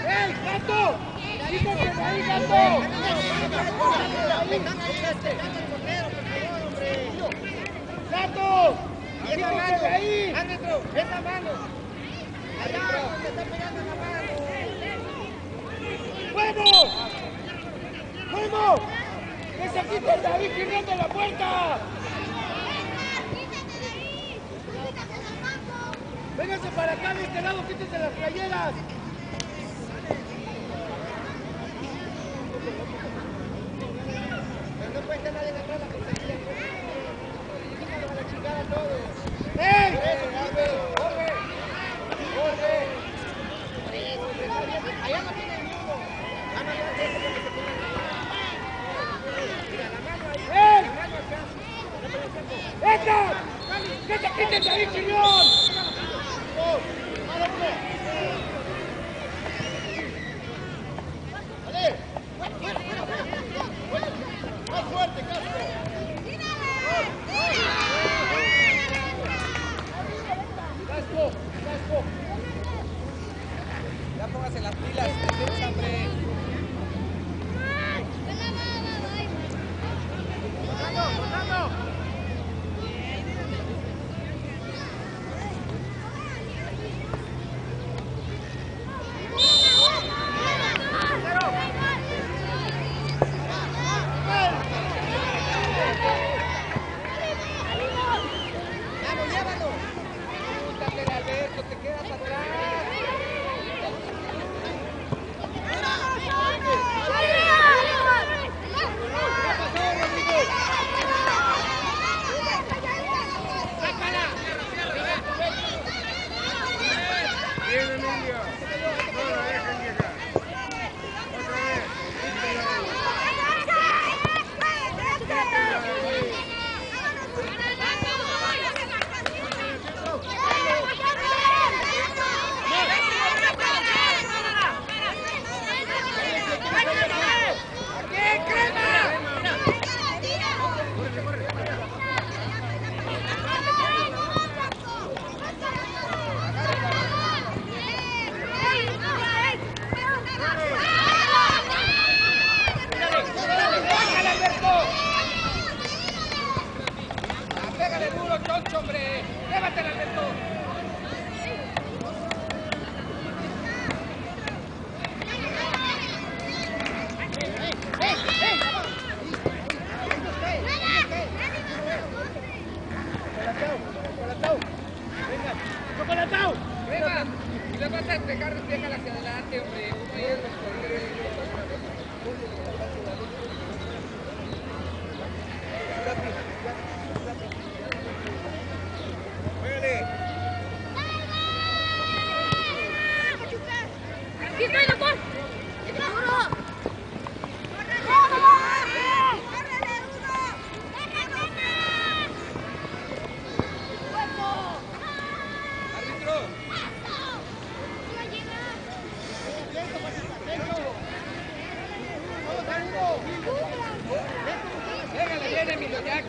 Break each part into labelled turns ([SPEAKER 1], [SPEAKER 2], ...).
[SPEAKER 1] ¡Ey, Gato! ¡Quítate de ahí, Gato! ¡Gato! ¡Quítate de ahí! ¡Árbitro! ¡Esa mano! ¡Allá! ¡Se está pegando la mano! ¡Vamos! ¡Vamos! ¡Que se quite de ahí girando la puerta! ¡Vénganse para acá de este lado! ¡Quítense las playeras! Pero no puede estar nadie atrás la portería. Quítenlo a la chingada todos. ¡Ey! ¡Corre! ¡Corre! Allá no tiene ni uno. Ah, no, ya sé porque se pone mira, la mano ahí. ¡Ey! La mano acá. ¡Esta! ¡Que se quiten de ahí, chillón! ¡Vale! ¡Más fuerte, Castro! ¡Casco! Ya póngase las pilas, tienes hambre.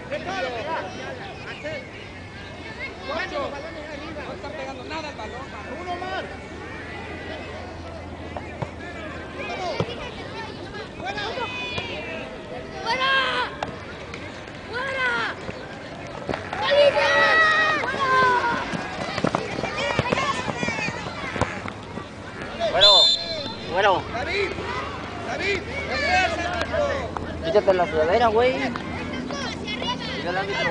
[SPEAKER 1] ¡Fernando! No está pegando nada el balón. Uno más.
[SPEAKER 2] Bueno.
[SPEAKER 1] David,
[SPEAKER 2] Quítate la sudadera, güey. Yo la árbitro.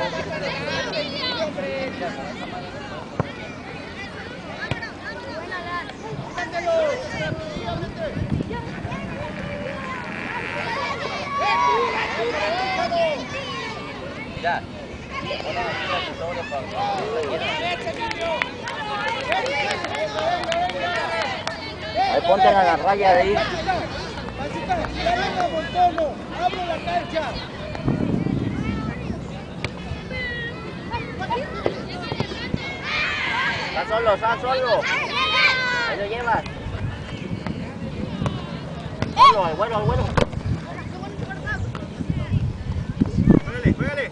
[SPEAKER 2] Ya. Ahí ponte a la raya de ir.
[SPEAKER 1] ¡Abre la cancha!
[SPEAKER 2] Está solo. Ahí lo llevas. Solo, el bueno.
[SPEAKER 1] Juégale.